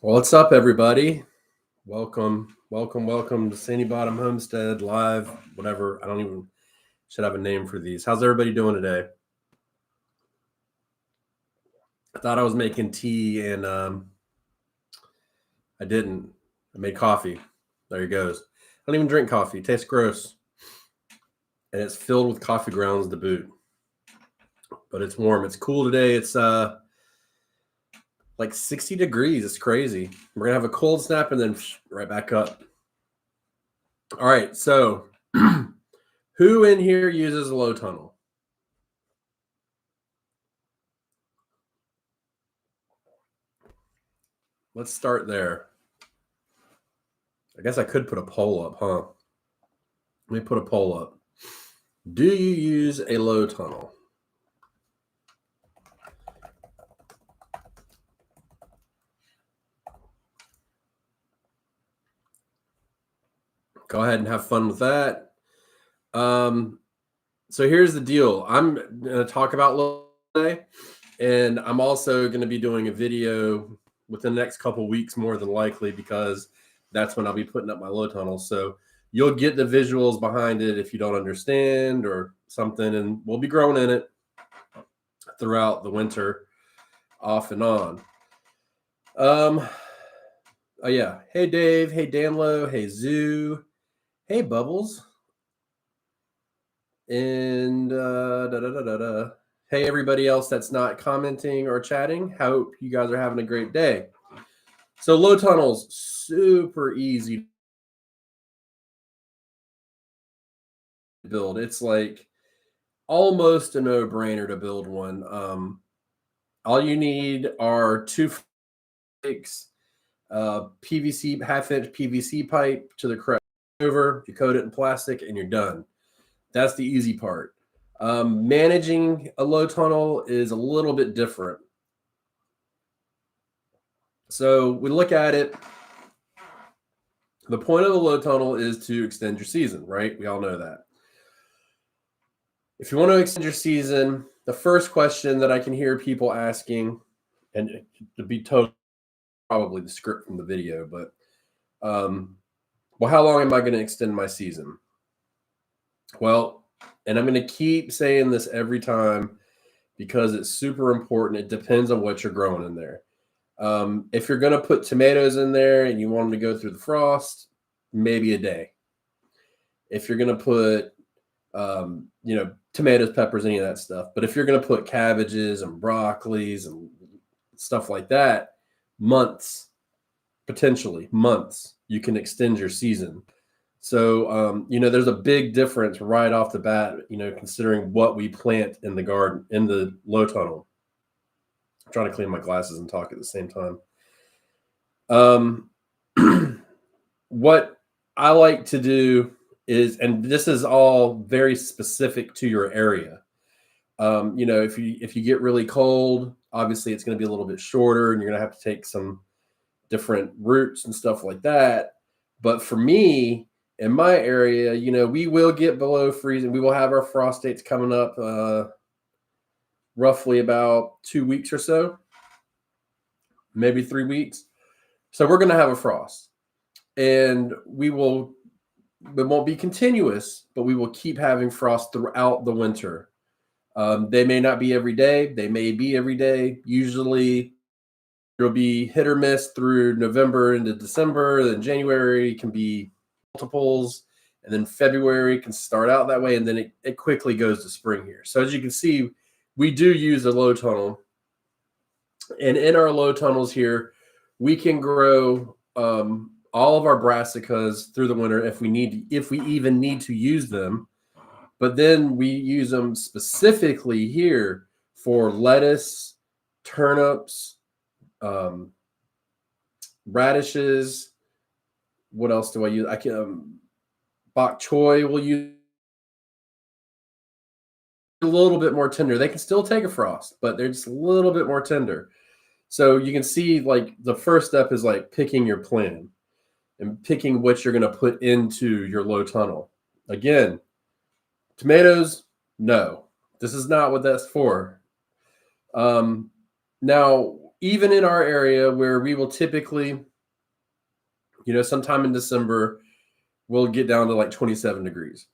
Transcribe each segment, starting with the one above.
What's up, everybody? Welcome to Sandy Bottom Homestead live, whatever. I don't even should have a name for these. How's everybody doing today? I thought I was making tea and I didn't. I made coffee. There he goes. I don't even drink coffee. It tastes gross. And it's filled with coffee grounds to boot. But it's warm. It's cool today. It's like 60 degrees. It's crazy. We're gonna have a cold snap and then right back up. All right, so who in here uses a low tunnel? Let's start there. I guess I could put a poll up, huh? Let me put a poll up. Do you use a low tunnel? Go ahead and have fun with that. So here's the deal. I'm going to talk about low today, and I'm also going to be doing a video within the next couple weeks, more than likely, because that's when I'll be putting up my low tunnel. So you'll get the visuals behind it if you don't understand or something, and we'll be growing in it throughout the winter, off and on. Oh yeah. Hey Dave. Hey Danlo. Hey Zoo. Hey Bubbles. And hey everybody else that's not commenting or chatting. Hope you guys are having a great day. So low tunnels, super easy to build. It's like almost a no-brainer to build one. All you need are two PVC, half-inch PVC pipe to the correct over. You coat it in plastic and you're done. That's the easy part. Managing a low tunnel is a little bit different. So we look at it. The point of the low tunnel is to extend your season, right? We all know that. If you want to extend your season, the first question that I can hear people asking, and to be totally probably the script from the video, but well, how long am I going to extend my season? Well, and I'm going to keep saying this every time because it's super important. It depends on what you're growing in there. If you're going to put tomatoes in there and you want them to go through the frost, maybe a day. If you're going to put, tomatoes, peppers, any of that stuff. But if you're going to put cabbages and broccolis and stuff like that, months, potentially months, you can extend your season. So, there's a big difference right off the bat, considering what we plant in the garden, in the low tunnel. I'm trying to clean my glasses and talk at the same time. What I like to do is, and this is all very specific to your area. If you get really cold, obviously it's going to be a little bit shorter and you're going to have to take some different routes and stuff like that. But for me, in my area, we will get below freezing. We will have our frost dates coming up roughly about 2 weeks or so, maybe 3 weeks. So we're going to have a frost, and it won't be continuous, but we will keep having frost throughout the winter. They may not be every day. They may be every day. Usually it'll be hit or miss through November into December. Then January can be multiples. And then February can start out that way. And then it quickly goes to spring here. So as you can see, we do use a low tunnel. And in our low tunnels here, we can grow all of our brassicas through the winter if we even need to use them. But then we use them specifically here for lettuce, turnips, radishes. What else do I use? Bok choy will use a little bit more tender. They can still take a frost, but they're just a little bit more tender. So you can see, like, the first step is like picking your plan and picking what you're going to put into your low tunnel. Again, tomatoes, no, this is not what that's for. Now, even in our area where we will typically, sometime in December, we'll get down to like 27 degrees.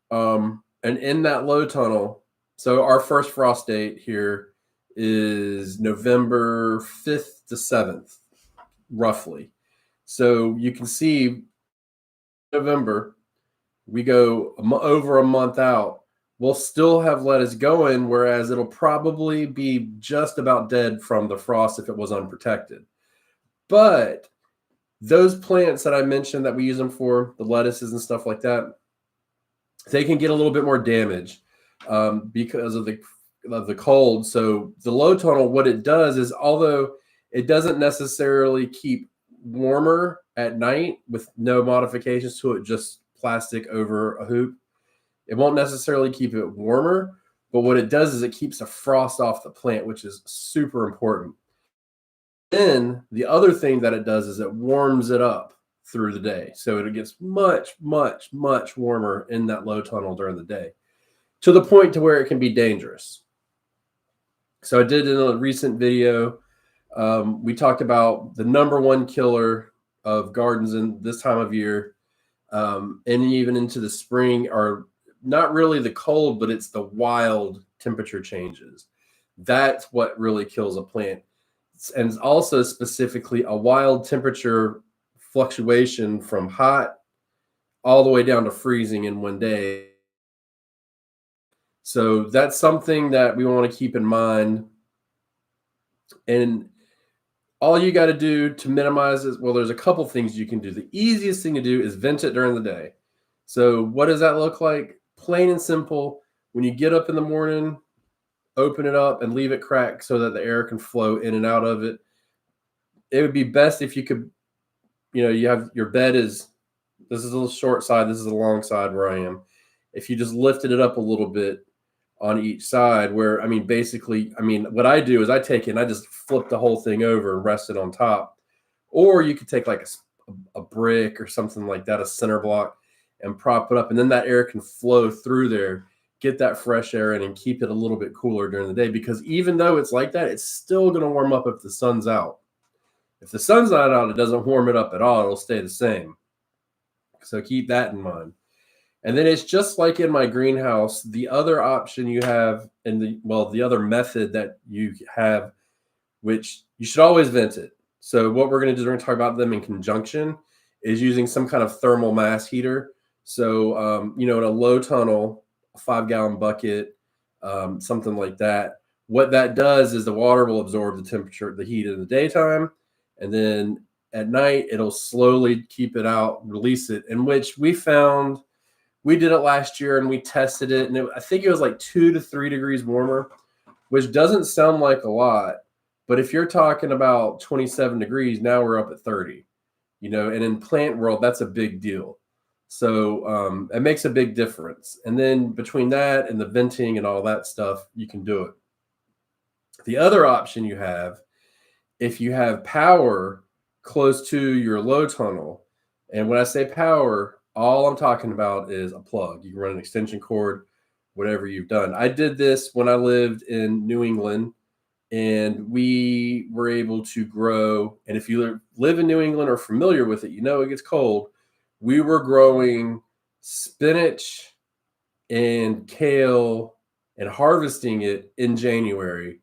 And in that low tunnel, so our first frost date here is November 5th to 7th, roughly. So you can see November, we go over a month out, we'll still have lettuce going, whereas it'll probably be just about dead from the frost if it was unprotected. But those plants that I mentioned that we use them for, the lettuces and stuff like that, they can get a little bit more damage because of the cold. So the low tunnel, what it does is, although it doesn't necessarily keep warmer at night with no modifications to it, just plastic over a hoop, it won't necessarily keep it warmer, but what it does is it keeps the frost off the plant, which is super important. Then the other thing that it does is it warms it up through the day. So it gets much, much, much warmer in that low tunnel during the day, to the point to where it can be dangerous. So I did in a recent video, we talked about the #1 killer of gardens in this time of year, and even into the spring, are not really the cold, but it's the wild temperature changes. That's what really kills a plant. And also specifically a wild temperature fluctuation from hot all the way down to freezing in one day. So that's something that we want to keep in mind. And all you got to do to minimize it, well, there's a couple things you can do. The easiest thing to do is vent it during the day. So what does that look like? Plain and simple. When you get up in the morning, open it up and leave it cracked so that the air can flow in and out of it. It would be best if you could, you have your bed this is a little short side, this is a long side where I am. If you just lifted it up a little bit on each side, where, what I do is I take it and I just flip the whole thing over and rest it on top. Or you could take like a brick or something like that, a center block, and prop it up. And then that air can flow through there, get that fresh air in, and keep it a little bit cooler during the day. Because even though it's like that, it's still going to warm up if the sun's out. If the sun's not out, it doesn't warm it up at all. It'll stay the same. So keep that in mind. And then it's just like in my greenhouse, the other option you have, the other method that you have, which you should always vent it. So what we're going to do, we're going to talk about them in conjunction, is using some kind of thermal mass heater. So, in a low tunnel, a 5-gallon bucket, something like that. What that does is the water will absorb the temperature, the heat in the daytime, and then at night it'll slowly keep it out, release it. In which we found, we did it last year and we tested it, and I think it was like 2 to 3 degrees warmer, which doesn't sound like a lot, but if you're talking about 27 degrees, now we're up at 30. And in plant world, that's a big deal. So it makes a big difference. And then between that and the venting and all that stuff, you can do it. The other option you have, if you have power close to your low tunnel, and when I say power, all I'm talking about is a plug. You can run an extension cord, whatever you've done. I did this when I lived in New England, and we were able to grow. And if you live in New England or familiar with it, it gets cold. We were growing spinach and kale and harvesting it in January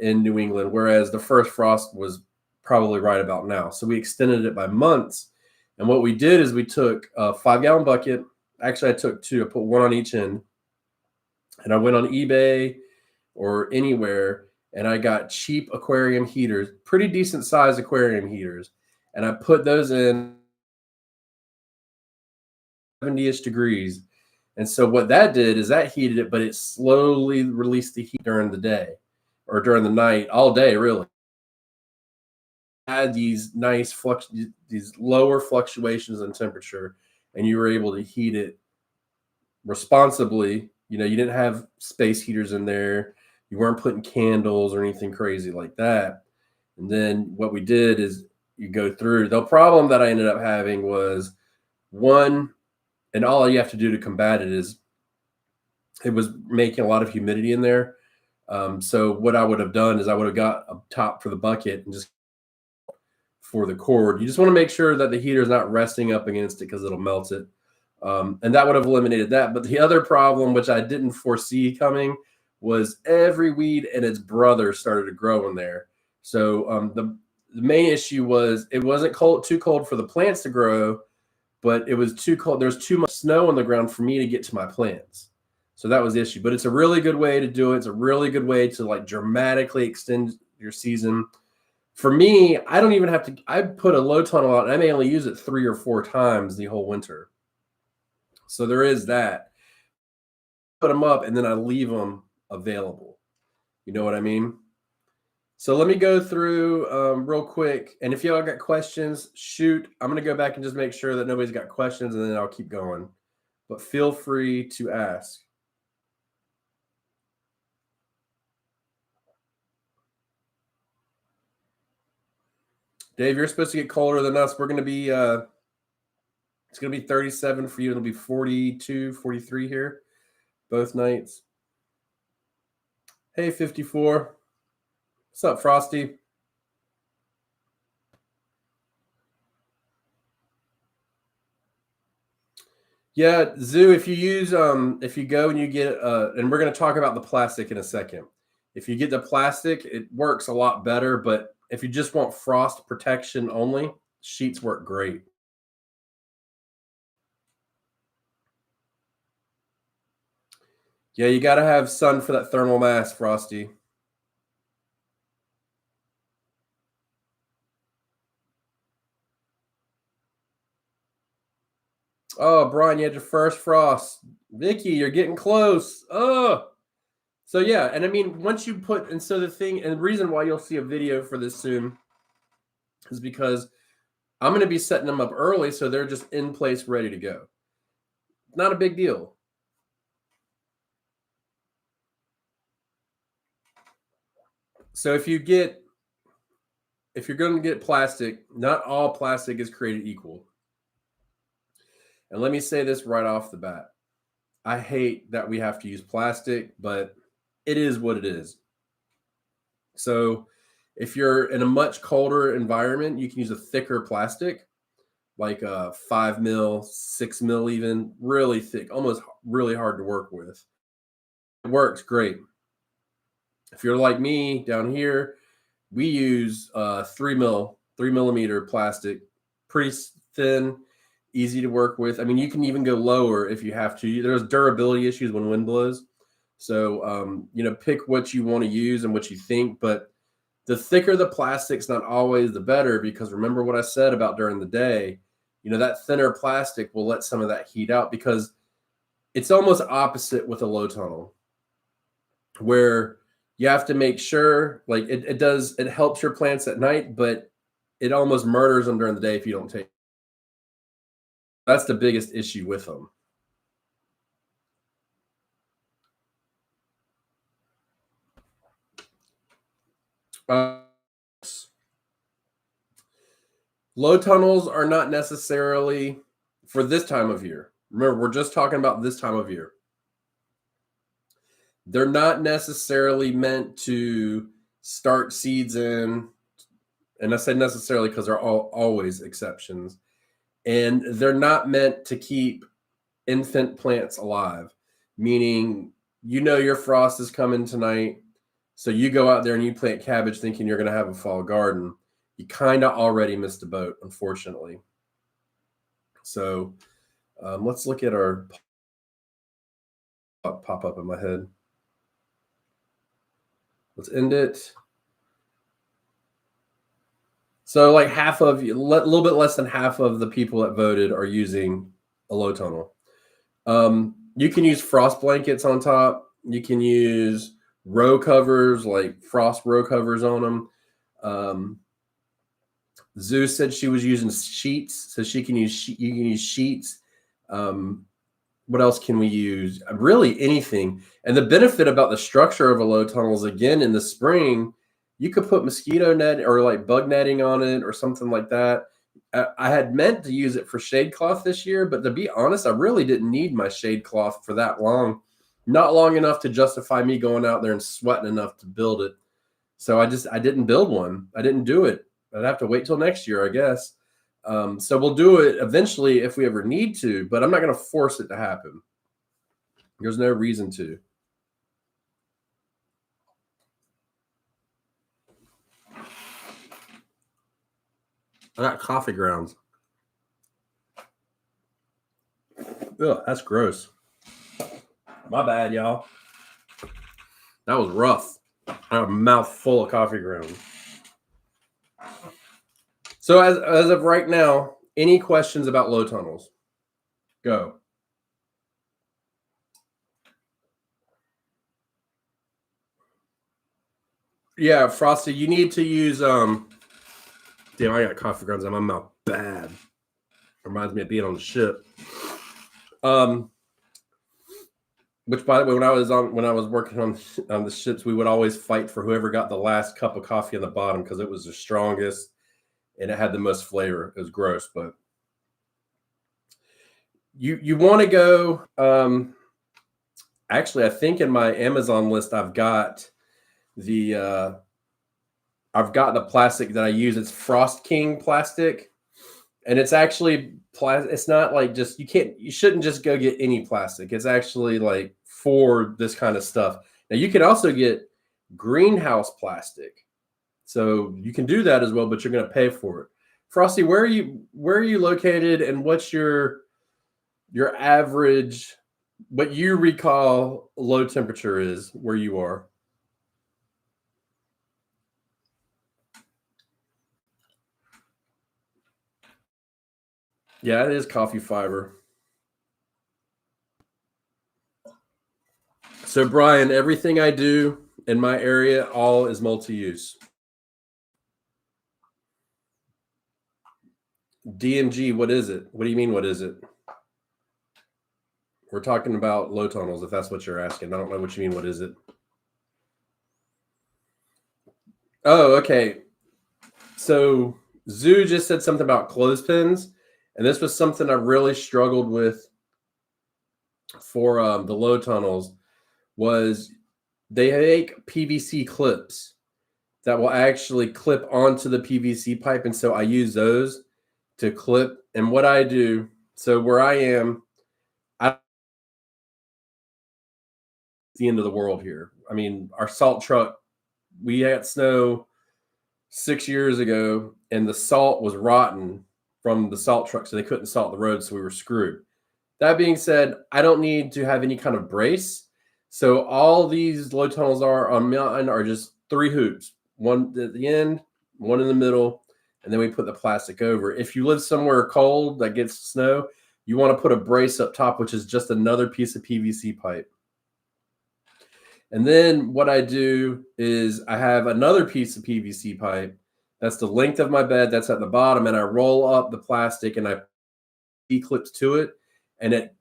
in New England, whereas the first frost was probably right about now. So we extended it by months. And what we did is we took a 5-gallon bucket. Actually, I took 2. I put 1 on each end. And I went on eBay or anywhere, and I got cheap aquarium heaters, pretty decent size aquarium heaters. And I put those in 70-ish degrees. And so what that did is that heated it, but it slowly released the heat during the day or during the night, all day, really. Had these nice these lower fluctuations in temperature, and you were able to heat it responsibly. You didn't have space heaters in there. You weren't putting candles or anything crazy like that. And then what we did is you go through. The problem that I ended up having was, one, and all you have to do to combat it is, it was making a lot of humidity in there. So what I would have done is I would have got a top for the bucket and just for the cord. You just want to make sure that the heater is not resting up against it because it'll melt it. And that would have eliminated that. But the other problem, which I didn't foresee coming, was every weed and its brother started to grow in there. So the main issue was it wasn't too cold for the plants to grow, but it was too cold. There's too much snow on the ground for me to get to my plants. So that was the issue. But it's a really good way to do it. It's a really good way to like dramatically extend your season. For me, I don't even have to, I put a low tunnel out and I may only use it 3 or 4 times the whole winter. So there is that. Put them up and then I leave them available. You know what I mean? So let me go through real quick. And if y'all got questions, shoot. I'm going to go back and just make sure that nobody's got questions and then I'll keep going. But feel free to ask. Dave, you're supposed to get colder than us. We're going to be, it's going to be 37 for you. It'll be 42, 43 here, both nights. Hey, 54. What's up, Frosty? Yeah, Zoo, if you use, if you go and you get, and we're going to talk about the plastic in a second. If you get the plastic, it works a lot better. But if you just want frost protection only, sheets work great. Yeah, you got to have sun for that thermal mass, Frosty. Oh, Brian, you had your first frost. Vicky, you're getting close. Oh, so yeah. And I mean, once you put, and so the thing, and the reason why you'll see a video for this soon is because I'm going to be setting them up early. So they're just in place, ready to go. Not a big deal. So if you're going to get plastic, not all plastic is created equal. And let me say this right off the bat. I hate that we have to use plastic, but it is what it is. So if you're in a much colder environment, you can use a thicker plastic, like a 5 mil, 6 mil, even really thick, almost really hard to work with. It works great. If you're like me down here, we use 3 millimeter plastic, pretty thin, easy to work with. I mean, you can even go lower if you have to. There's durability issues when wind blows. So, pick what you want to use and what you think. But the thicker the plastic's not always the better, because remember what I said about during the day, that thinner plastic will let some of that heat out, because it's almost opposite with a low tunnel, where you have to make sure, like it helps your plants at night, but it almost murders them during the day if you don't take. That's the biggest issue with them. Low tunnels are not necessarily for this time of year. Remember, we're just talking about this time of year. They're not necessarily meant to start seeds in, and I say necessarily because there are always exceptions. And they're not meant to keep infant plants alive, meaning your frost is coming tonight, so you go out there and you plant cabbage thinking you're going to have a fall garden. You kind of already missed the boat, unfortunately. So let's look at our pop up in my head. Let's end it. So like a little bit less than half of the people that voted are using a low tunnel. You can use frost blankets on top. You can use row covers, like frost row covers on them. Zeus said she was using sheets, so you can use sheets. What else can we use? Really anything. And the benefit about the structure of a low tunnel is, again, in the spring, you could put mosquito net or like bug netting on it or something like that. I had meant to use it for shade cloth this year, but to be honest, I really didn't need my shade cloth for that long. not long enough to justify me going out there and sweating enough to build it. So I didn't build one. I didn't do it. I'd have to wait till next year, I guess. So we'll do it eventually if we ever need to, but I'm not going to force it to happen. There's no reason to. I got coffee grounds. Ugh, that's gross. My bad, y'all. That was rough. I have a mouth full of coffee grounds. So as of right now, any questions about low tunnels? Go. Yeah, Frosty, you need to use damn, I got coffee grounds in my mouth bad. Reminds me of being on the ship. Which, by the way, when I was working on the ships, we would always fight for whoever got the last cup of coffee on the bottom because it was the strongest and it had the most flavor. It was gross, but you want to go. Actually, I think in my Amazon list, I've got the plastic that I use. It's Frost King plastic, and it's actually it's not like just you shouldn't just go get any plastic. It's actually like for this kind of stuff. Now you can also get greenhouse plastic, so you can do that as well, but you're going to pay for it. Frosty, where are you located, and what's your average, what you recall low temperature is where you are? Yeah, it is coffee fiber. So, Brian, everything I do in my area, all is multi-use. DMG, what is it? What do you mean, what is it? We're talking about low tunnels, if that's what you're asking. I don't know what you mean, what is it? Oh, okay. So, Zoo just said something about clothespins, and this was something I really struggled with for the low tunnels. Was they make PVC clips that will actually clip onto the PVC pipe, and so I use those to clip. And what I do, so where I am, the end of the world here. I mean, our salt truck, we had snow 6 years ago, and the salt was rotten from the salt truck, so they couldn't salt the road, so we were screwed. That being said, I don't need to have any kind of brace. So all these low tunnels are on mountain are just 3 hoops, one at the end, one in the middle, and then we put the plastic over. If you live somewhere cold that gets snow, you want to put a brace up top, which is just another piece of PVC pipe. And then what I do is I have another piece of PVC pipe that's the length of my bed, that's at the bottom, and I roll up the plastic and I clips to it, and it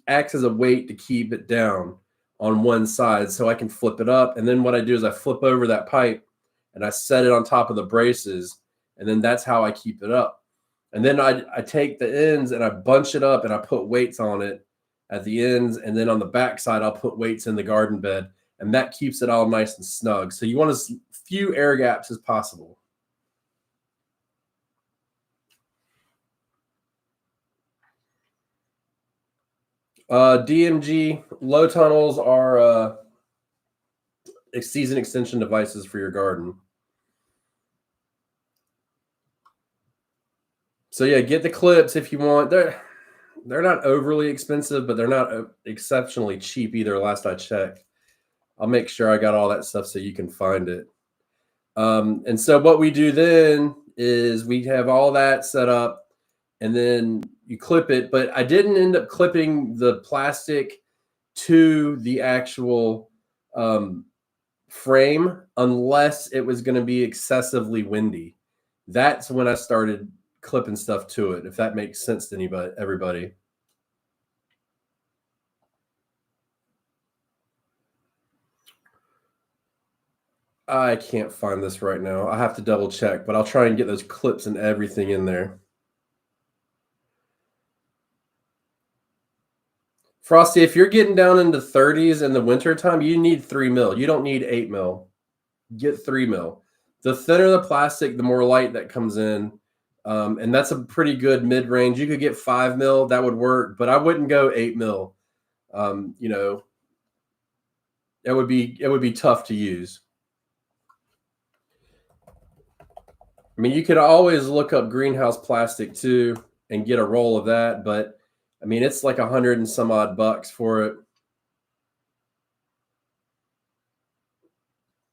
acts as a weight to keep it down on one side so I can flip it up. And then what I do is I flip over that pipe and I set it on top of the braces, and then that's how I keep it up. And then I take the ends and I bunch it up and I put weights on it at the ends, and then on the back side I'll put weights in the garden bed, and that keeps it all nice and snug. So you want as few air gaps as possible. DMG, low tunnels are season extension devices for your garden. So yeah, get the clips if you want. They're not overly expensive, but they're not exceptionally cheap either. Last I checked, I'll make sure I got all that stuff so you can find it. And so what we do then is we have all that set up, and then you clip it. But I didn't end up clipping the plastic to the actual frame unless it was going to be excessively windy. That's when I started clipping stuff to it, if that makes sense to everybody. I can't find this right now. I have to double check, but I'll try and get those clips and everything in there. Frosty, if you're getting down into 30s in the winter time, you need 3 mil. You don't need 8 mil. Get 3 mil. The thinner the plastic, the more light that comes in. And that's a pretty good mid-range. You could get 5 mil, that would work, but I wouldn't go 8 mil. You know, it would be tough to use. I mean, you could always look up greenhouse plastic too and get a roll of that, but I mean, it's like 100 and some odd bucks for it.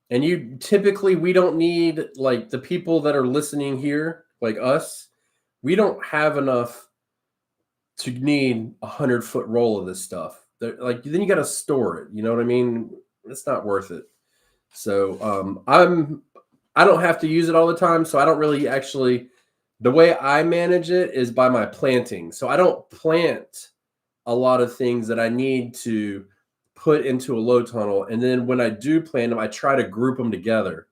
And you typically, we don't need, like, the people that are listening here, like us, we don't have enough to need 100-foot roll of this stuff. Like, then you got to store it. You know what I mean? It's not worth it. So I don't have to use it all the time. So I don't really actually, the way I manage it is by my planting. So I don't plant a lot of things that I need to put into a low tunnel. And then when I do plant them, I try to group them together.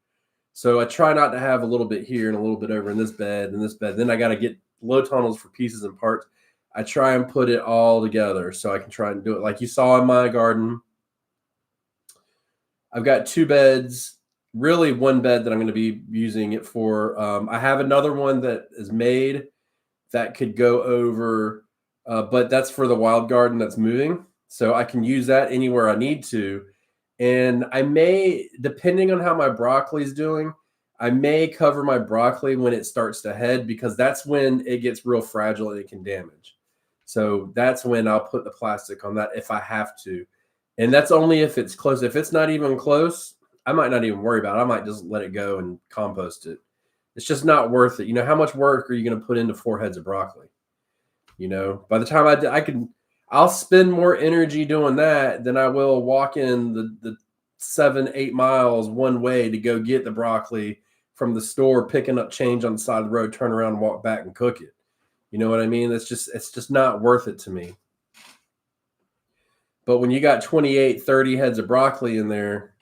So I try not to have a little bit here and a little bit over in this bed and this bed. Then I got to get low tunnels for pieces and parts. I try and put it all together so I can try and do it like you saw in my garden. I've got 2 beds, really 1 bed that I'm going to be using it for. I have another one that is made that could go over, but that's for the wild garden that's moving. So I can use that anywhere I need to. And I may, depending on how my broccoli is doing, I may cover my broccoli when it starts to head, because that's when it gets real fragile and it can damage. So that's when I'll put the plastic on that if I have to. And that's only if it's close. If it's not even close, I might not even worry about it. I might just let it go and compost it. It's just not worth it. You know, how much work are you going to put into 4 heads of broccoli? You know, by the time I'll spend more energy doing that than I will walk in the 7-8 miles one way to go get the broccoli from the store, picking up change on the side of the road, turn around and walk back and cook it. You know what I mean? It's just not worth it to me. But when you got 28, 30 heads of broccoli in there,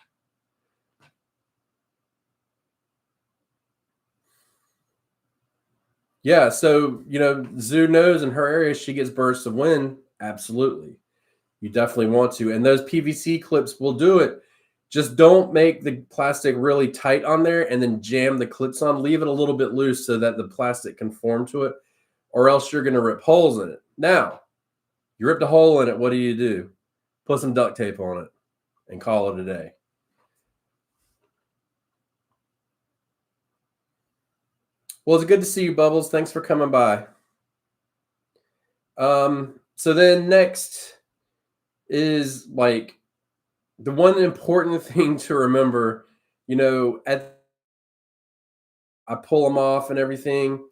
yeah. So, you know, Zoo knows in her area, she gets bursts of wind. Absolutely. You definitely want to. And those PVC clips will do it. Just don't make the plastic really tight on there and then jam the clips on. Leave it a little bit loose so that the plastic can form to it, or else you're going to rip holes in it. Now, you ripped a hole in it. What do? Put some duct tape on it and call it a day. Well, it's good to see you, Bubbles. Thanks for coming by. So then next is, like, the one important thing to remember, you know, I pull them off and everything.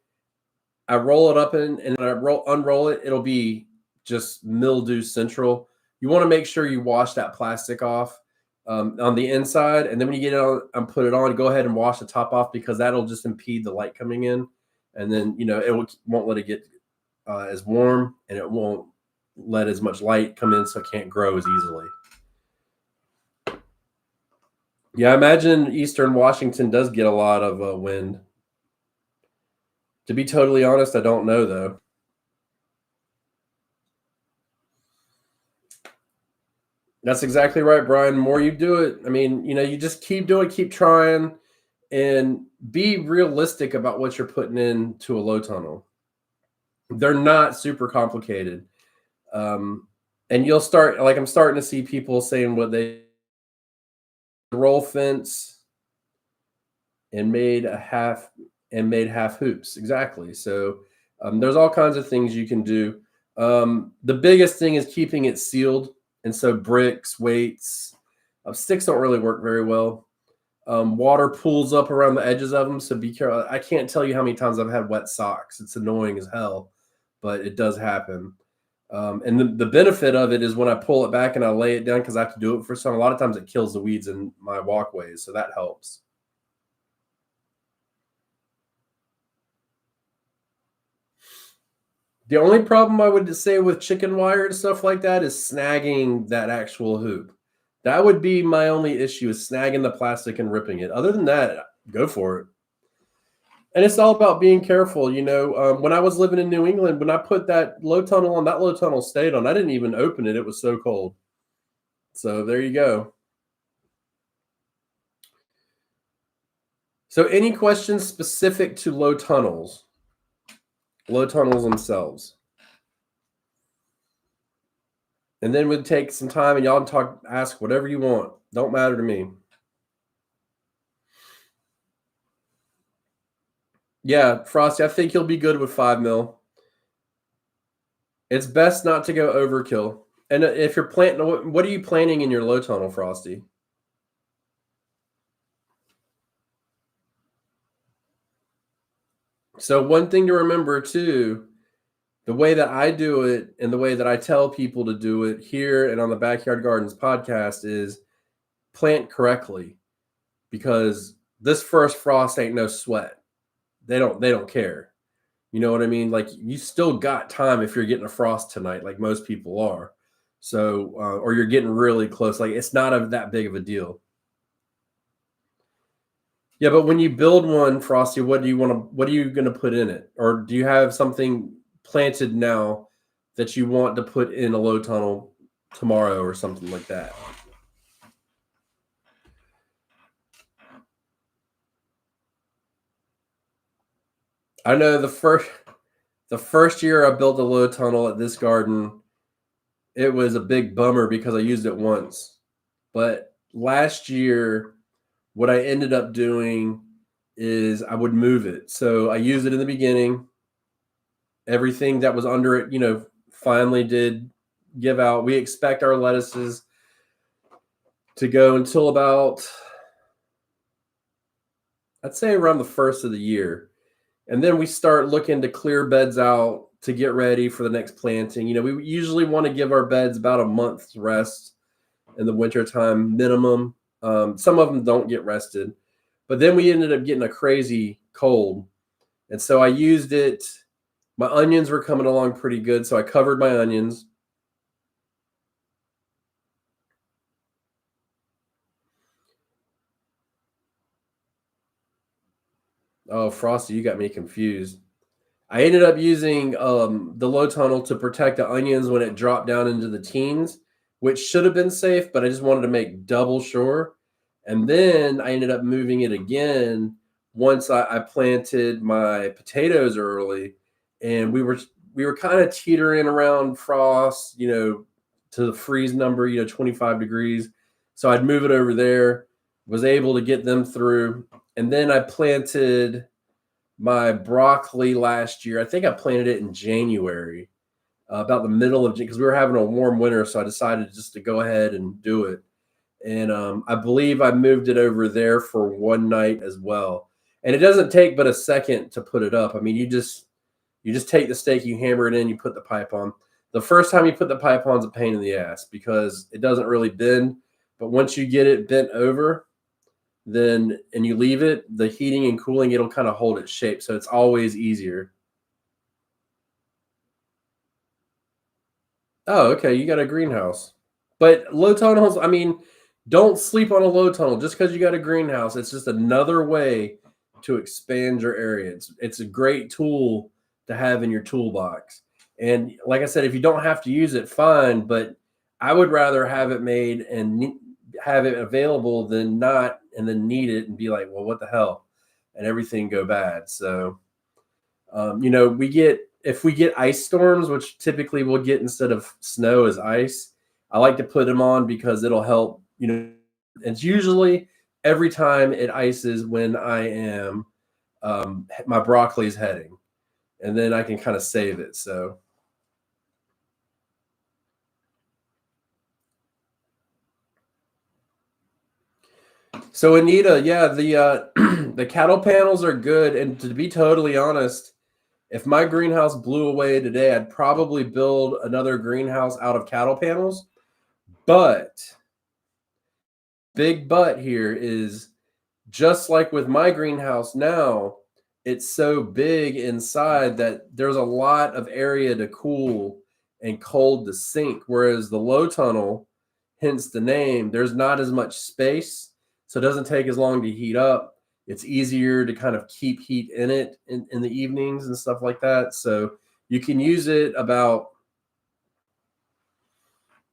I roll it up and I unroll it. It'll be just mildew central. You want to make sure you wash that plastic off on the inside. And then when you get it on and put it on, go ahead and wash the top off, because that'll just impede the light coming in. And then, you know, won't let it get as warm, and it won't let as much light come in, so it can't grow as easily. Yeah, I imagine Eastern Washington does get a lot of wind. To be totally honest, I don't know, though. That's exactly right, Brian. The more you do it, I mean, you know, you just keep doing, keep trying, and be realistic about what you're putting into a low tunnel. They're not super complicated. And you'll start, like, I'm starting to see people saying what they roll fence and made half hoops. Exactly. So there's all kinds of things you can do. The biggest thing is keeping it sealed. And so bricks, weights, sticks don't really work very well. Water pools up around the edges of them, so be careful. I can't tell you how many times I've had wet socks. It's annoying as hell, but it does happen. And the benefit of it is when I pull it back and I lay it down, because I have to do it for some. A lot of times it kills the weeds in my walkways, so that helps. The only problem I would say with chicken wire and stuff like that is snagging that actual hoop. That would be my only issue, is snagging the plastic and ripping it. Other than that, go for it. And it's all about being careful. When I was living in New England, when I put that low tunnel on, that low tunnel stayed on. I didn't even open it. It was so cold. So there you go. So any questions specific to low tunnels themselves? And then we'd take some time and y'all ask whatever you want. Don't matter to me. Yeah, Frosty, I think you'll be good with 5 mil. It's best not to go overkill. And if you're planting, what are you planting in your low tunnel, Frosty? So one thing to remember too, the way that I do it and the way that I tell people to do it here and on the Backyard Gardens podcast is plant correctly, because this first frost ain't no sweat. They don't care. You know what I mean? Like, you still got time if you're getting a frost tonight, like most people are. So, or you're getting really close. Like, it's not that big of a deal. Yeah, but when you build one, Frosty, what are you going to put in it? Or do you have something planted now that you want to put in a low tunnel tomorrow or something like that? I know the first year I built a low tunnel at this garden, it was a big bummer because I used it once. But last year, what I ended up doing is I would move it. So I used it in the beginning. Everything that was under it, finally did give out. We expect our lettuces to go until about, I'd say, around the first of the year. And then we start looking to clear beds out to get ready for the next planting. We usually want to give our beds about a month's rest in the wintertime minimum. Some of them don't get rested, but then we ended up getting a crazy cold. And so I used it. My onions were coming along pretty good, so I covered my onions. Oh, Frosty, you got me confused. I ended up using the low tunnel to protect the onions when it dropped down into the teens, which should have been safe, but I just wanted to make double sure. And then I ended up moving it again once I planted my potatoes early, and we were kind of teetering around frost, to the freeze number, 25 degrees. So I'd move it over there, was able to get them through. And then I planted my broccoli last year. I think I planted it in January, about the middle of, because we were having a warm winter. So I decided just to go ahead and do it. And I believe I moved it over there for one night as well. And it doesn't take but a second to put it up. I mean, you just take the stake, you hammer it in, you put the pipe on. The first time you put the pipe on is a pain in the ass because it doesn't really bend. But once you get it bent over, and you leave it, the heating and cooling, it'll kind of hold its shape. So it's always easier. Oh, okay. You got a greenhouse. But low tunnels, I mean, don't sleep on a low tunnel just because you got a greenhouse. It's just another way to expand your area. It's a great tool to have in your toolbox. And like I said, if you don't have to use it, fine. But I would rather have it made and have it available than not, and then need it and be like, well, what the hell, and everything go bad. So, if we get ice storms, which typically we'll get instead of snow as ice, I like to put them on because it'll help. It's usually every time it ices when I am my broccoli's heading, and then I can kind of save it. So Anita, yeah, the the cattle panels are good, and to be totally honest, if my greenhouse blew away today, I'd probably build another greenhouse out of cattle panels. But big but here is, just like with my greenhouse now, it's so big inside that there's a lot of area to cool and cold to sink. Whereas the low tunnel, hence the name, there's not as much space. So it doesn't take as long to heat up. It's easier to kind of keep heat in it in the evenings and stuff like that. So you can use it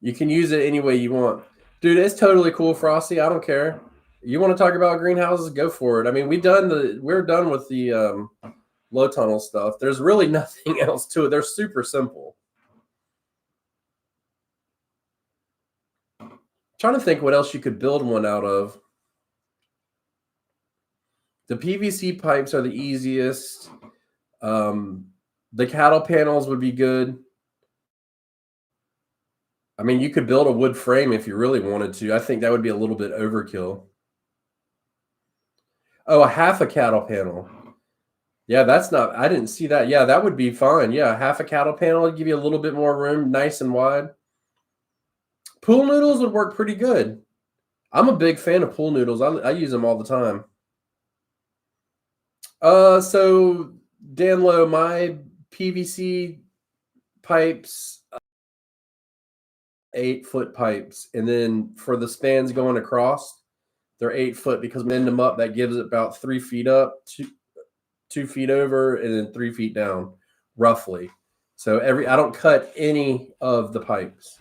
any way you want. Dude, it's totally cool, Frosty. I don't care. You want to talk about greenhouses? Go for it. I mean, we're done with the low tunnel stuff. There's really nothing else to it. They're super simple. Trying to think what else you could build one out of. The PVC pipes are the easiest. The cattle panels would be good. I mean, you could build a wood frame if you really wanted to. I think that would be a little bit overkill. Oh, a half a cattle panel. Yeah, I didn't see that. Yeah, that would be fine. Yeah, half a cattle panel would give you a little bit more room, nice and wide. Pool noodles would work pretty good. I'm a big fan of pool noodles. I use them all the time. So Dan Lowe, my PVC pipes, 8-foot pipes, and then for the spans going across, they're 8 foot because we end them up. That gives it about 3 feet up, 2 feet over, and then 3 feet down, roughly. So I don't cut any of the pipes.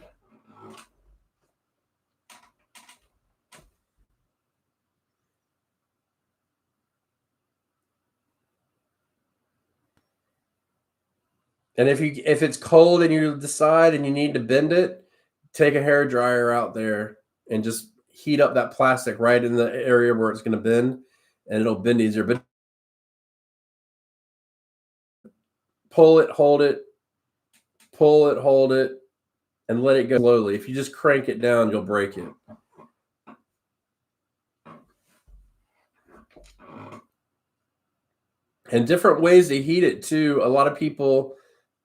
And if it's cold and you decide and you need to bend it, take a hair dryer out there and just heat up that plastic right in the area where it's going to bend, and it'll bend easier. But pull it, hold it, pull it, hold it, and let it go slowly. If you just crank it down, you'll break it. And different ways to heat it too. A lot of people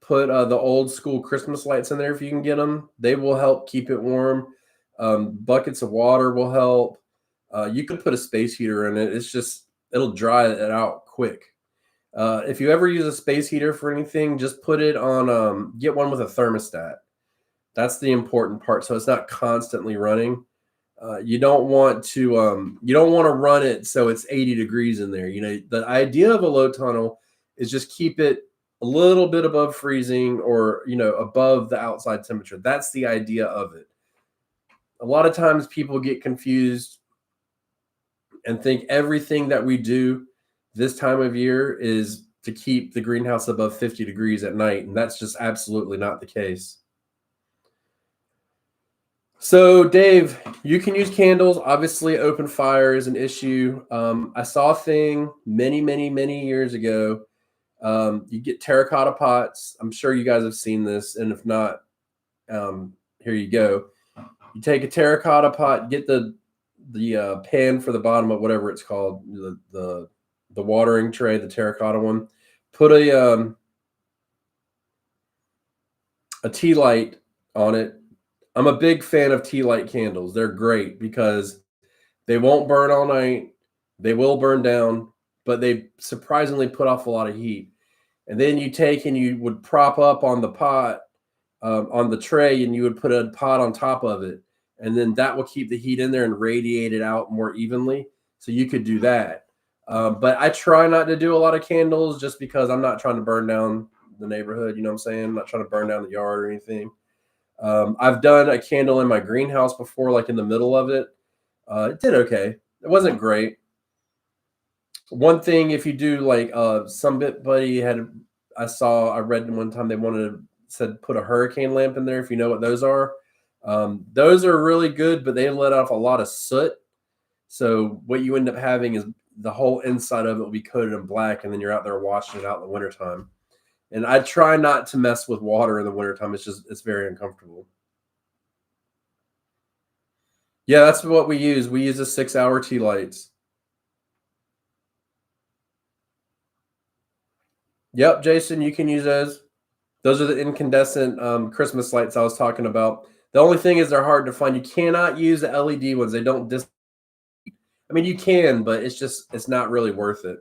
put the old school Christmas lights in there if you can get them. They will help keep it warm. Buckets of water will help. You could put a space heater in it. It'll dry it out quick. If you ever use a space heater for anything, just put it on, get one with a thermostat. That's the important part. So it's not constantly running. You don't want to run it so it's 80 degrees in there. The idea of a low tunnel is just keep it a little bit above freezing or, above the outside temperature. That's the idea of it. A lot of times people get confused and think everything that we do this time of year is to keep the greenhouse above 50 degrees at night. And that's just absolutely not the case. So, Dave, you can use candles. Obviously, open fire is an issue. I saw a thing many, many, many years ago. You get terracotta pots. I'm sure you guys have seen this. And if not, here you go. You take a terracotta pot, get the pan for the bottom of whatever it's called, the watering tray, the terracotta one. Put a tea light on it. I'm a big fan of tea light candles. They're great because they won't burn all night. They will burn down, but they surprisingly put off a lot of heat. And then you would prop up on the pot, on the tray, and you would put a pot on top of it. And then that will keep the heat in there and radiate it out more evenly. So you could do that. But I try not to do a lot of candles just because I'm not trying to burn down the neighborhood. You know what I'm saying? I'm not trying to burn down the yard or anything. I've done a candle in my greenhouse before, like in the middle of it. It did okay. It wasn't great. One thing, if you do like somebody I read one time they said put a hurricane lamp in there, if you know what those are. Those are really good, but they let off a lot of soot. So what you end up having is the whole inside of it will be coated in black, and then you're out there washing it out in the wintertime. And I try not to mess with water in the wintertime. It's very uncomfortable. Yeah, that's what we use. We use the 6-hour tea lights. Yep, Jason, you can use those. Those are the incandescent Christmas lights I was talking about. The only thing is they're hard to find. You cannot use the LED ones. They don't I mean, you can, but it's not really worth it.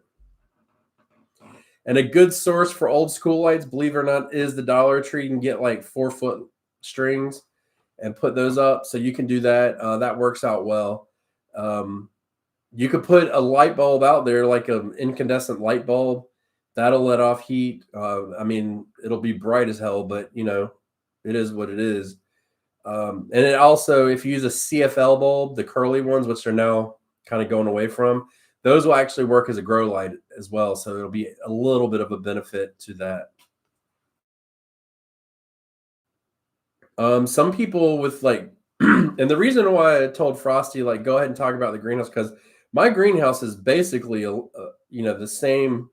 And a good source for old school lights, believe it or not, is the Dollar Tree. You can get like 4-foot strings and put those up. So you can do that. That works out well. You could put a light bulb out there, like an incandescent light bulb. That'll let off heat. I mean, it'll be bright as hell, but it is what it is. And it also, if you use a CFL bulb, the curly ones, which are now kind of going away from, those will actually work as a grow light as well. So it'll be a little bit of a benefit to that. Some people with like, and the reason why I told Frosty, like, go ahead and talk about the greenhouse, because my greenhouse is basically the same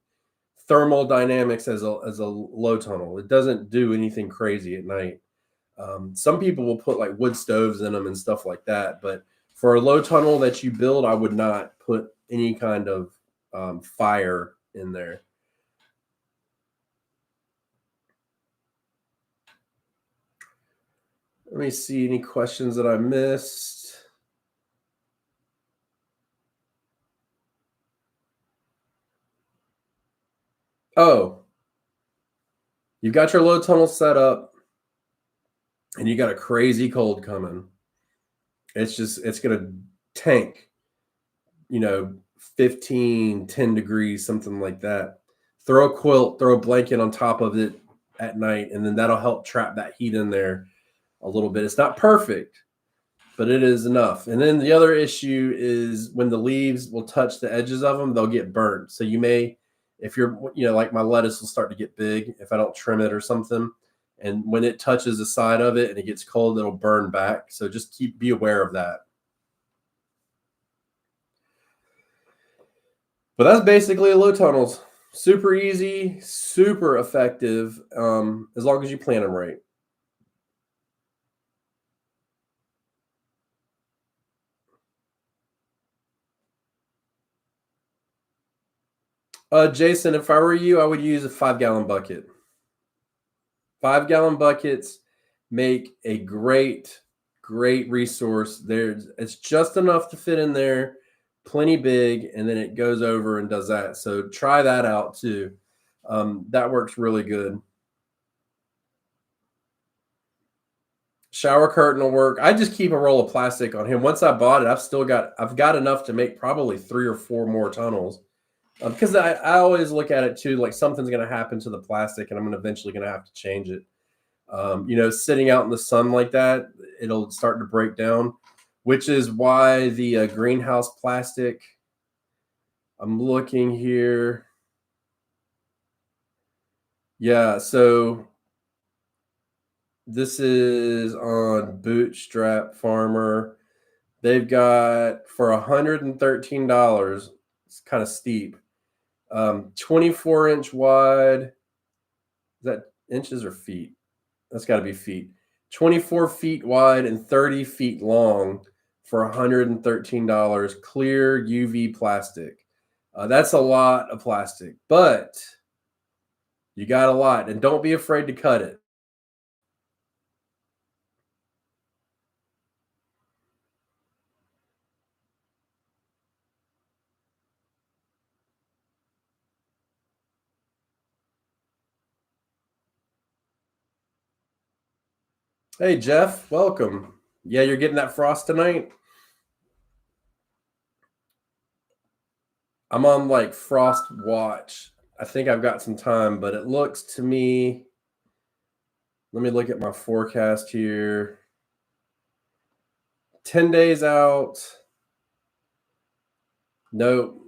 thermal dynamics as a low tunnel. It doesn't do anything crazy at night. Some people will put like wood stoves in them and stuff like that, but for a low tunnel that you build, I would not put any kind of fire in there. Let me see any questions that I missed. Oh, you've got your low tunnel set up and you got a crazy cold coming. It's going to tank, 15, 10 degrees, something like that. Throw a quilt, throw a blanket on top of it at night, and then that'll help trap that heat in there a little bit. It's not perfect, but it is enough. And then the other issue is when the leaves will touch the edges of them, they'll get burnt. So you may, if you're, like my lettuce will start to get big if I don't trim it or something. And when it touches the side of it and it gets cold, it'll burn back. So just be aware of that. But that's basically low tunnels. Super easy, super effective, as long as you plan them right. Jason, if I were you, I would use a 5-gallon bucket. 5-gallon buckets make a great resource. It's just enough to fit in there, plenty big, and then it goes over and does that. So try that out too. That works really good. Shower curtain will work. I just keep a roll of plastic on him. Once I bought it, I've got enough to make probably 3 or 4 more tunnels. Because I always look at it too, like something's going to happen to the plastic and I'm eventually going to have to change it. Sitting out in the sun like that, it'll start to break down, which is why the greenhouse plastic, I'm looking here. Yeah, so this is on Bootstrap Farmer. They've got for $113. It's kind of steep. 24-inch wide. Is that inches or feet? That's got to be feet. 24 feet wide and 30 feet long for $113. Clear UV plastic. That's a lot of plastic, but you got a lot, and don't be afraid to cut it. Hey, Jeff, welcome. Yeah, you're getting that frost tonight? I'm on like frost watch. I think I've got some time, but it looks to me, let me look at my forecast here. 10 days out. Nope.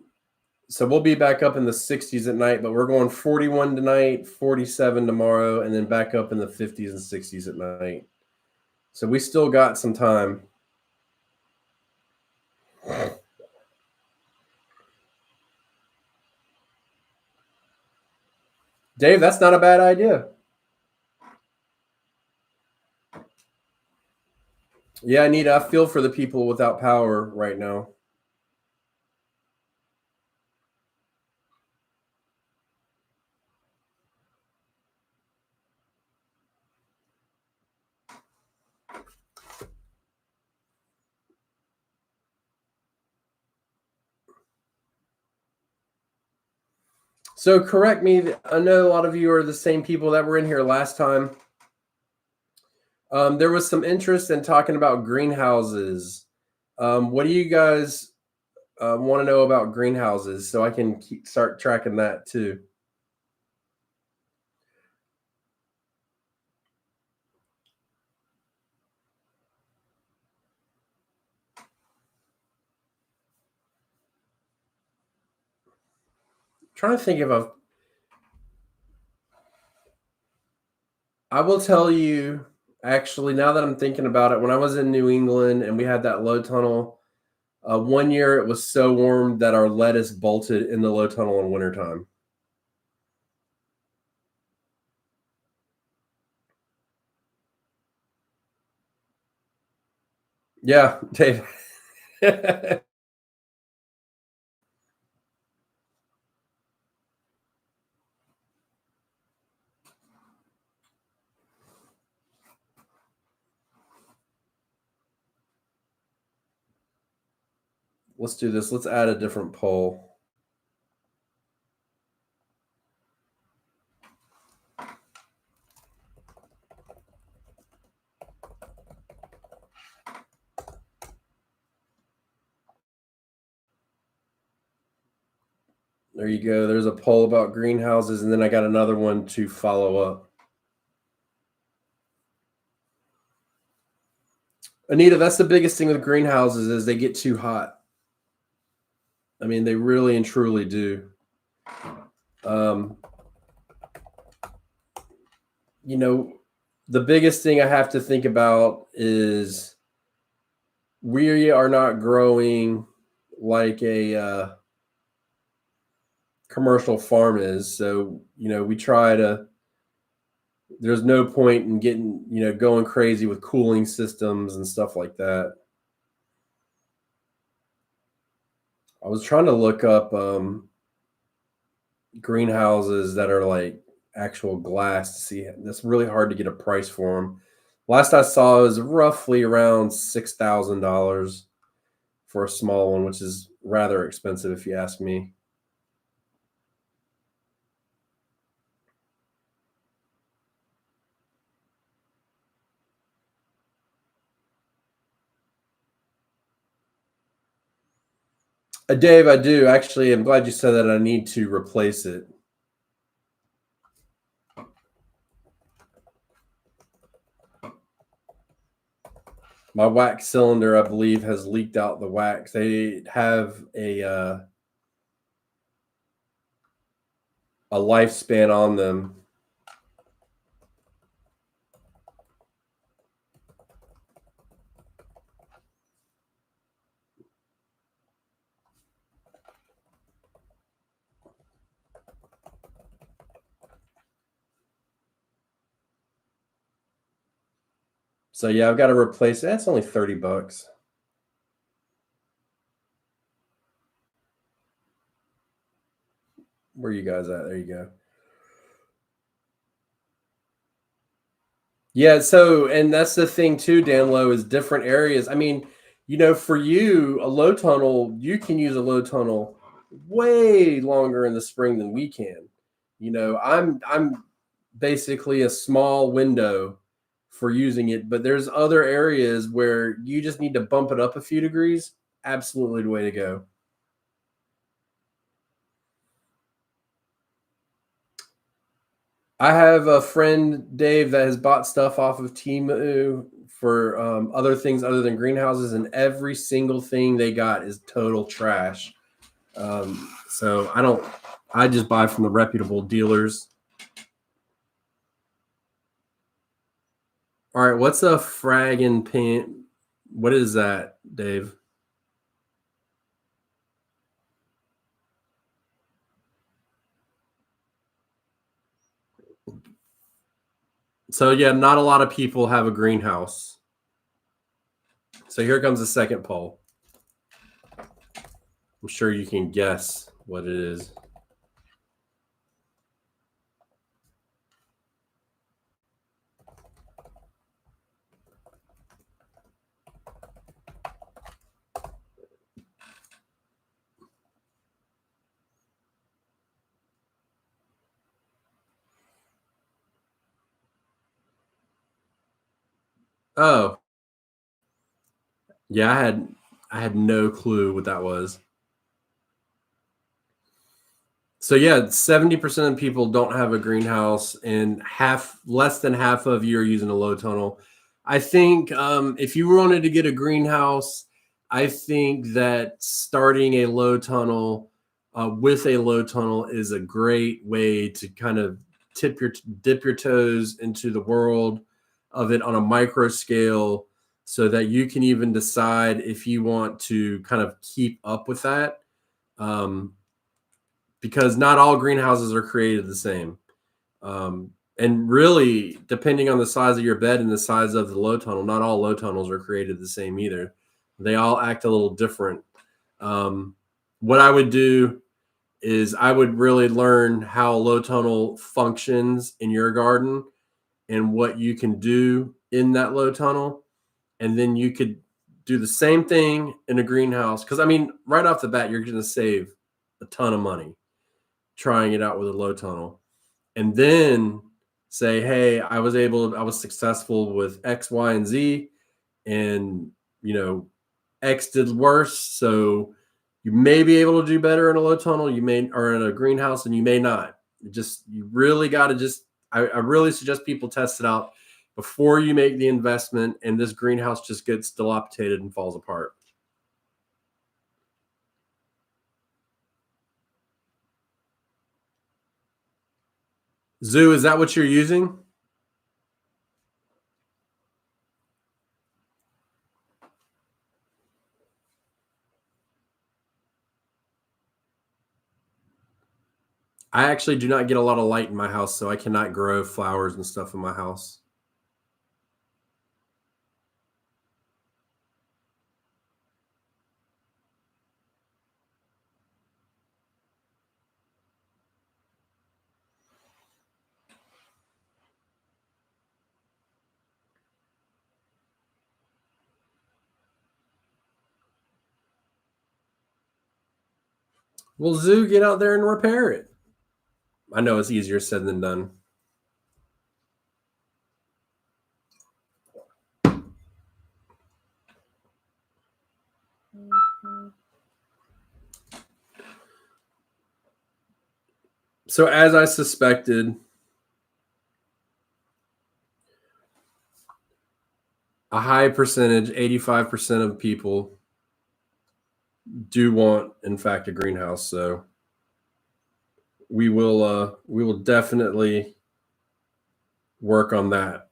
So we'll be back up in the 60s at night, but we're going 41 tonight, 47 tomorrow, and then back up in the 50s and 60s at night. So we still got some time. Dave, that's not a bad idea. Yeah, I feel for the people without power right now. So correct me. I know a lot of you are the same people that were in here last time. There was some interest in talking about greenhouses. What do you guys want to know about greenhouses so I can start tracking that too. Trying to think if I will tell you, actually, now that I'm thinking about it, when I was in New England and we had that low tunnel, one year it was so warm that our lettuce bolted in the low tunnel in wintertime. Yeah, Dave. Let's do this. Let's add a different poll. There you go. There's a poll about greenhouses, and then I got another one to follow up. Anita, that's the biggest thing with greenhouses is they get too hot. I mean, they really and truly do. Um, you know, the biggest thing I have to think about is we are not growing like a commercial farm is. So, we try to, there's no point in getting, going crazy with cooling systems and stuff like that. I was trying to look up greenhouses that are like actual glass to see. That's really hard to get a price for them. Last I saw it was roughly around $6,000 for a small one, which is rather expensive if you ask me. Dave, I do actually. I'm glad you said that. I need to replace it. My wax cylinder, I believe, has leaked out the wax. They have a lifespan on them. So yeah, I've got to replace it. That's only $30. Where are you guys at? There you go. Yeah, so and that's the thing too, Dan Low, is different areas. I mean, for you, a low tunnel, you can use a low tunnel way longer in the spring than we can. I'm basically a small window for using it, but there's other areas where you just need to bump it up a few degrees. Absolutely the way to go. I have a friend, Dave, that has bought stuff off of Temu for other things other than greenhouses, and every single thing they got is total trash. So I just buy from the reputable dealers. All right, what's a fragging pin? What is that, Dave? So yeah, not a lot of people have a greenhouse. So here comes the second poll. I'm sure you can guess what it is. Oh, yeah, I had no clue what that was. So yeah, 70% of people don't have a greenhouse, and less than half of you are using a low tunnel. I think if you wanted to get a greenhouse, I think that starting a low tunnel with a low tunnel is a great way to kind of dip your toes into the world of it on a micro scale, so that you can even decide if you want to kind of keep up with that. Um, because not all greenhouses are created the same. And really, depending on the size of your bed and the size of the low tunnel, not all low tunnels are created the same either. They all act a little different. What I would do is I would really learn how a low tunnel functions in your garden and what you can do in that low tunnel. And then you could do the same thing in a greenhouse. Because, I mean, right off the bat, you're going to save a ton of money trying it out with a low tunnel, and then say, hey, I was successful with X, Y, and Z, and X did worse. So you may be able to do better in a low tunnel, or in a greenhouse, and you may not. You really got to I really suggest people test it out before you make the investment, and this greenhouse just gets dilapidated and falls apart. Zoo, is that what you're using? I actually do not get a lot of light in my house, so I cannot grow flowers and stuff in my house. Well, Zoo, get out there and repair it. I know it's easier said than done. So, as I suspected, a high percentage, 85% of people do want, in fact, a greenhouse. So we will definitely work on that.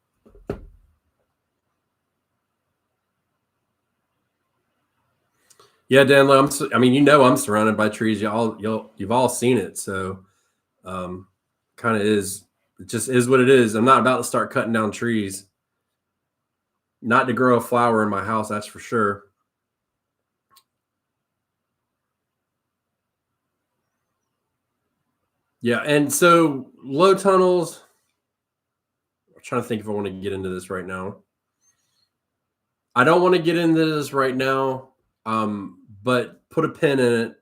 Yeah, Dan, I mean, I'm surrounded by trees. You've all seen it. So, um, kind of is, it just is what it is. I'm not about to start cutting down trees. Not to grow a flower in my house, that's for sure. Yeah, and so low tunnels. I'm trying to think if I want to get into this right now. I don't want to get into this right now, but put a pin in it.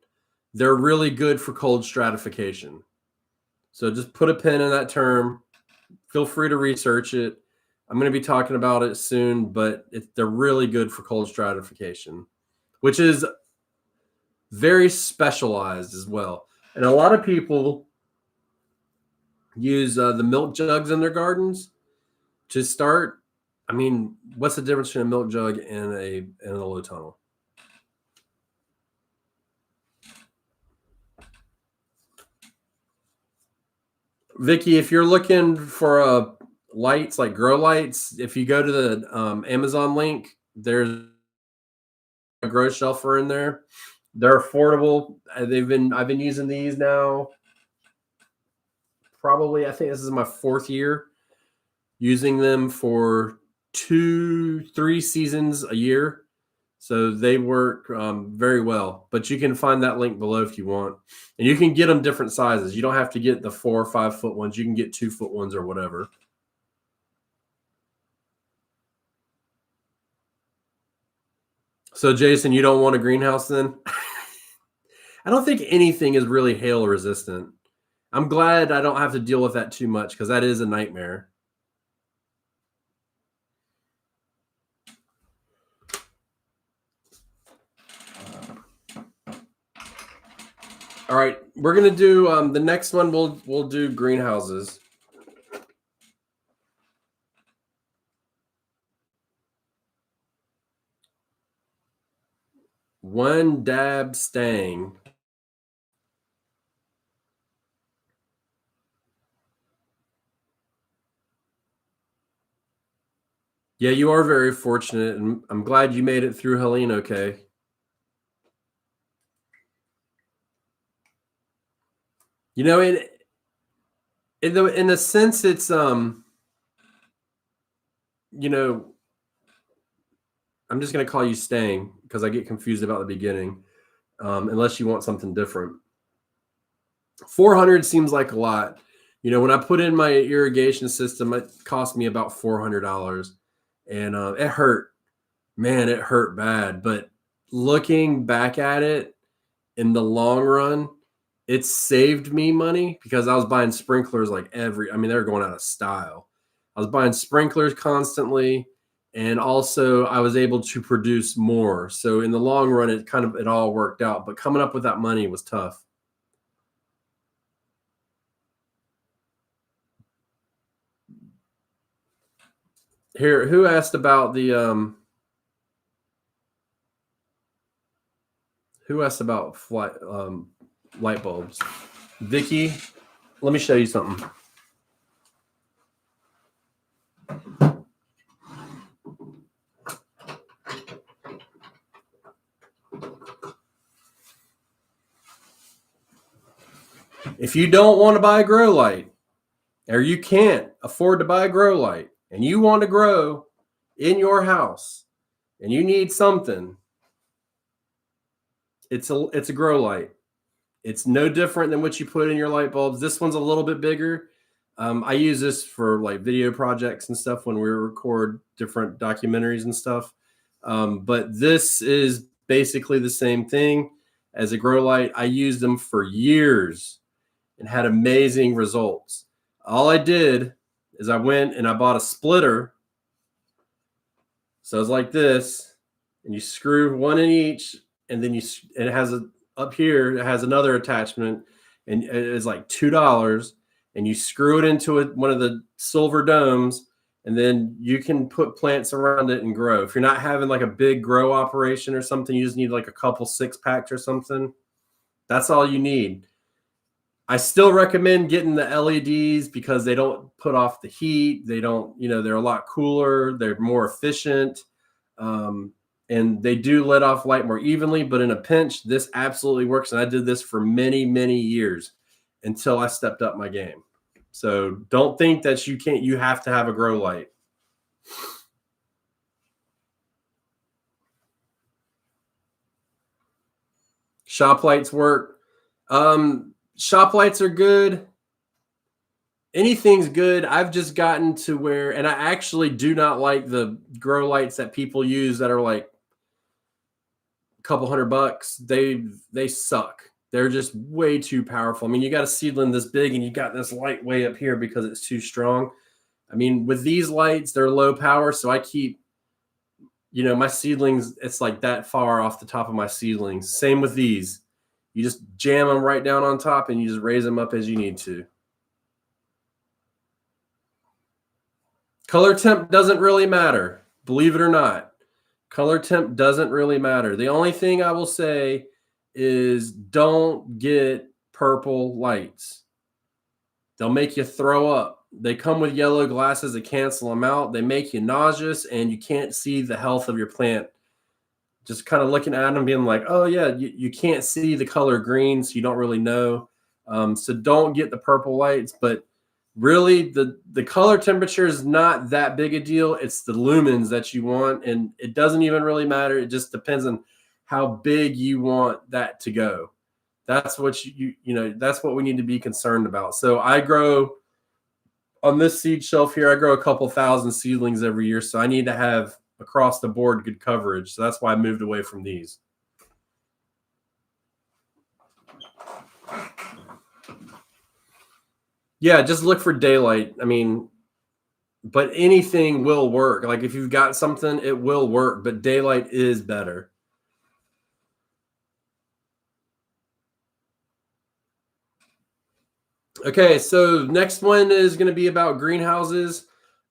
They're really good for cold stratification. So just put a pin in that term. Feel free to research it. I'm going to be talking about it soon, but they're really good for cold stratification, which is very specialized as well. And a lot of people use the milk jugs in their gardens to start. I mean, what's the difference between a milk jug and a low tunnel? Vicky, if you're looking for lights like grow lights, if you go to the Amazon link, there's a grow shelfer in there. They're affordable. I've been using these now. Probably, I think this is my 4th year using them for 2, 3 seasons a year. So they work very well. But you can find that link below if you want, and you can get them different sizes. You don't have to get the 4 or 5 foot ones. You can get 2 foot ones or whatever. So Jason, you don't want a greenhouse then? I don't think anything is really hail resistant. I'm glad I don't have to deal with that too much, because that is a nightmare. All right, we're gonna do the next one. We'll do greenhouses. One dab staying. Yeah, you are very fortunate, and I'm glad you made it through Helene okay. You know, in a sense, it's you know, I'm just gonna call you staying because I get confused about the beginning, unless you want something different. 400 seems like a lot. You know, when I put in my irrigation system, it cost me about $400, and it hurt. Man, it hurt bad. But looking back at it in the long run, it saved me money because I was buying sprinklers like I mean, they were going out of style. I was buying sprinklers constantly, and also I was able to produce more. So in the long run, it all worked out. But coming up with that money was tough. Here, who asked about the who asked about light bulbs? Vicky, let me show you something. If you don't want to buy a grow light, or you can't afford to buy a grow light, and you want to grow in your house, and you need something, it's a grow light. It's no different than what you put in your light bulbs. This one's a little bit bigger. I use this for like video projects and stuff when we record different documentaries and stuff. But this is basically the same thing as a grow light. I used them for years and had amazing results. All I did is I went and I bought a splitter. So it's like this, and you screw one in each, and then and it has up here, it has another attachment, and it's like $2, and you screw it into one of the silver domes, and then you can put plants around it and grow. If you're not having like a big grow operation or something, you just need like a couple 6-packs or something. That's all you need. I still recommend getting the LEDs because they don't put off the heat. They don't, they're a lot cooler. They're more efficient. And they do let off light more evenly, but in a pinch, this absolutely works. And I did this for many, many years until I stepped up my game. So don't think that you have to have a grow light. Shop lights work. Shop lights are good. Anything's good. I've just gotten to where, and I actually do not like the grow lights that people use that are like a couple $100. They suck. They're just way too powerful. I mean, you got a seedling this big and you got this light way up here because it's too strong. I mean, with these lights, they're low power, so I keep, my seedlings, it's like that far off the top of my seedlings. Same with these. You just jam them right down on top and you just raise them up as you need to. Color temp doesn't really matter, believe it or not. Color temp doesn't really matter. The only thing I will say is don't get purple lights. They'll make you throw up. They come with yellow glasses that cancel them out. They make you nauseous and you can't see the health of your plant. Just kind of looking at them being like, oh yeah, you can't see the color green, so you don't really know. So don't get the purple lights, but really the color temperature is not that big a deal. It's the lumens that you want, and it doesn't even really matter. It just depends on how big you want that to go. That's what that's what we need to be concerned about. So I grow on this seed shelf here, I grow a couple thousand seedlings every year, so I need to have across the board good coverage. So that's why I moved away from these. Yeah, just look for daylight. I mean, but anything will work. Like if you've got something, it will work, but daylight is better. Okay, so next one is going to be about greenhouses.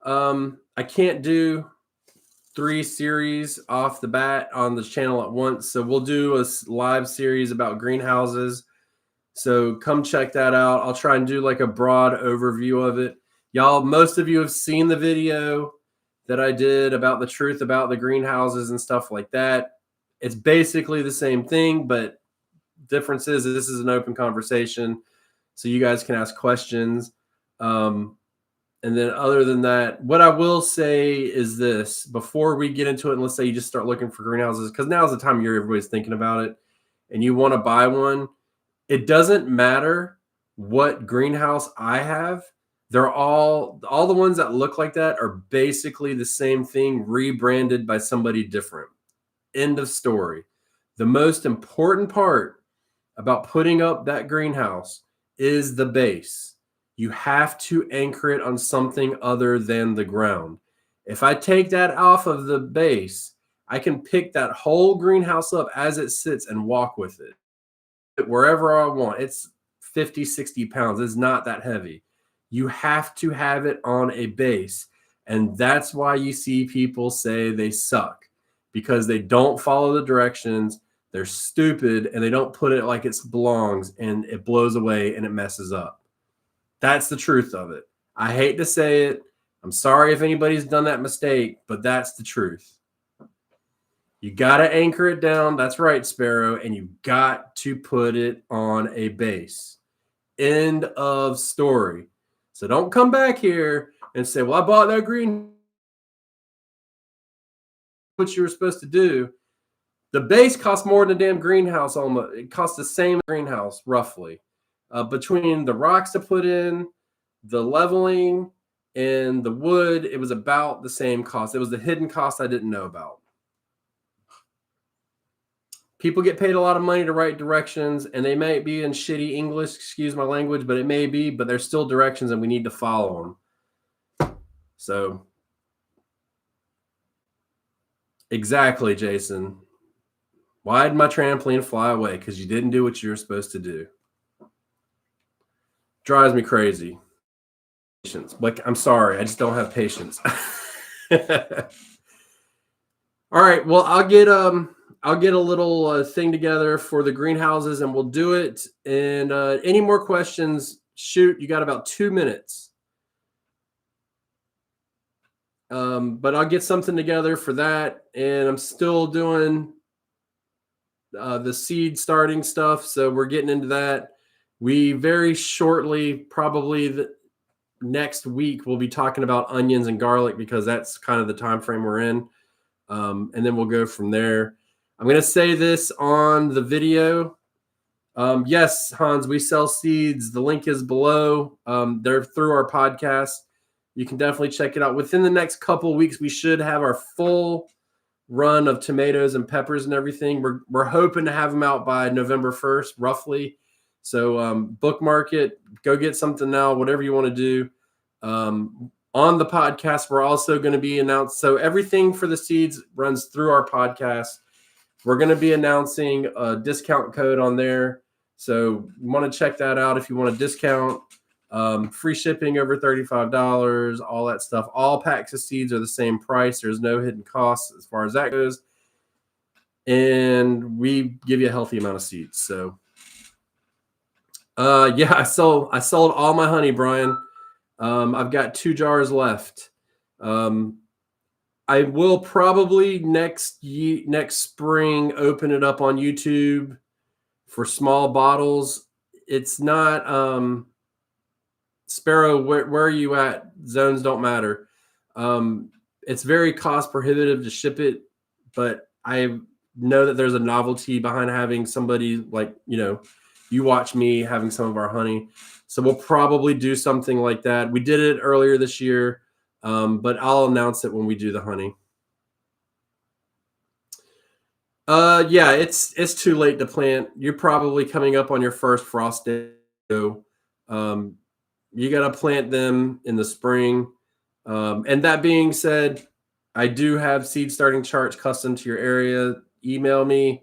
I can't do 3 series off the bat on the channel at once, so we'll do a live series about greenhouses. So come check that out. I'll try and do like a broad overview of it. Y'all, most of you have seen the video that I did about the truth about the greenhouses and stuff like that. It's basically the same thing, but difference is this is an open conversation, so you guys can ask questions. And then other than that, what I will say is this, before we get into it, and let's say you just start looking for greenhouses, because now's the time of year everybody's thinking about it, and you want to buy one. It doesn't matter what greenhouse I have. They're all the ones that look like that are basically the same thing, rebranded by somebody different. End of story. The most important part about putting up that greenhouse is the base. You have to anchor it on something other than the ground. If I take that off of the base, I can pick that whole greenhouse up as it sits and walk with it wherever I want. It's 50, 60 pounds. It's not that heavy. You have to have it on a base. And that's why you see people say they suck, because they don't follow the directions. They're stupid and they don't put it like it belongs, and it blows away and it messes up. That's the truth of it. I hate to say it. I'm sorry if anybody's done that mistake, but that's the truth. You got to anchor it down. That's right, Sparrow. And you got to put it on a base. End of story. So don't come back here and say, well, I bought that green. What you were supposed to do. The base costs more than a damn greenhouse. Almost. It costs the same greenhouse, roughly. Between the rocks to put in, the leveling, and the wood, it was about the same cost. It was the hidden cost I didn't know about. People get paid a lot of money to write directions, and they may be in shitty English, excuse my language, but it may be, but they're still directions and we need to follow them. So, exactly, Jason. Why did my trampoline fly away? Because you didn't do what you were supposed to do. Drives me crazy. Patience. Like, I'm sorry, I just don't have patience. All right, well, I'll get a little thing together for the greenhouses, and we'll do it. And any more questions, shoot. You got about 2 minutes. But I'll get something together for that. And I'm still doing the seed starting stuff, so we're getting into that. We very shortly, probably the next week, we'll be talking about onions and garlic, because that's kind of the time frame we're in. And then we'll go from there. I'm going to say this on the video. Yes, Hans, we sell seeds. The link is below. They're through our podcast. You can definitely check it out. Within the next couple of weeks, we should have our full run of tomatoes and peppers and everything. We're hoping to have them out by November 1st, roughly. So bookmark it. Go get something now, whatever you want to do. On the podcast, we're also going to be announced. So everything for the seeds runs through our podcast. We're going to be announcing a discount code on there. So you want to check that out if you want a discount. Free shipping over $35, all that stuff. All packs of seeds are the same price. There's no hidden costs as far as that goes. And we give you a healthy amount of seeds. So yeah, I sold all my honey, Brian. I've got 2 jars left. I will probably next spring open it up on YouTube for small bottles. It's not Sparrow, where are you at? Zones don't matter. It's very cost prohibitive to ship it, but I know that there's a novelty behind having somebody like, you watch me having some of our honey. So we'll probably do something like that. We did it earlier this year, but I'll announce it when we do the honey. Yeah, it's too late to plant. You're probably coming up on your first frost day. So, you got to plant them in the spring. And that being said, I do have seed starting charts custom to your area. Email me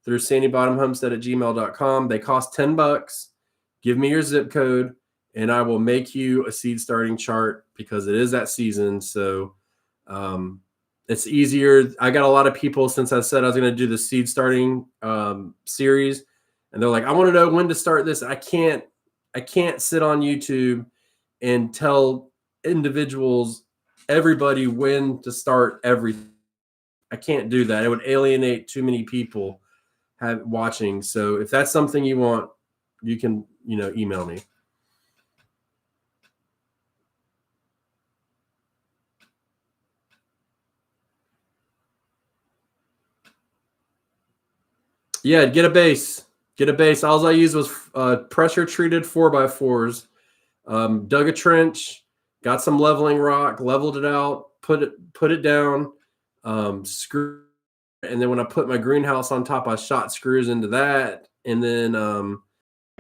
through sandybottomhomestead@gmail.com. They cost $10. Give me your zip code, and I will make you a seed starting chart because it is that season. So it's easier. I got a lot of people since I said I was going to do the seed starting series, and they're like, I want to know when to start this. I can't sit on YouTube and tell individuals, everybody, when to start everything. I can't do that. It would alienate too many people watching. So if that's something you want, you can, email me. Yeah, get a base. All I used was pressure treated 4x4s. Dug a trench, got some leveling rock, leveled it out, put it down, screw, and then when I put my greenhouse on top, I shot screws into that, and then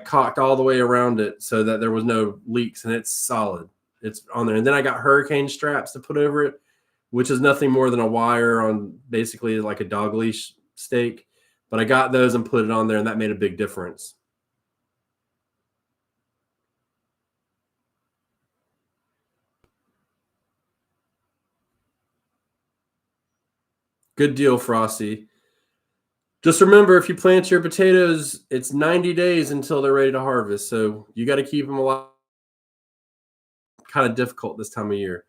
caulked all the way around it so that there was no leaks, and it's solid. It's on there. And then I got hurricane straps to put over it, which is nothing more than a wire on basically like a dog leash stake. But I got those and put it on there, and that made a big difference. Good deal, Frosty. Just remember, if you plant your potatoes, it's 90 days until they're ready to harvest. So you got to keep them alive. Kind of difficult this time of year.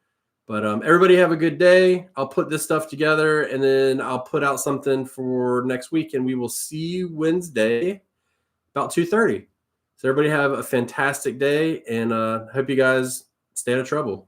But everybody have a good day. I'll put this stuff together, and then I'll put out something for next week, and we will see you Wednesday about 2:30. So everybody have a fantastic day, and hope you guys stay out of trouble.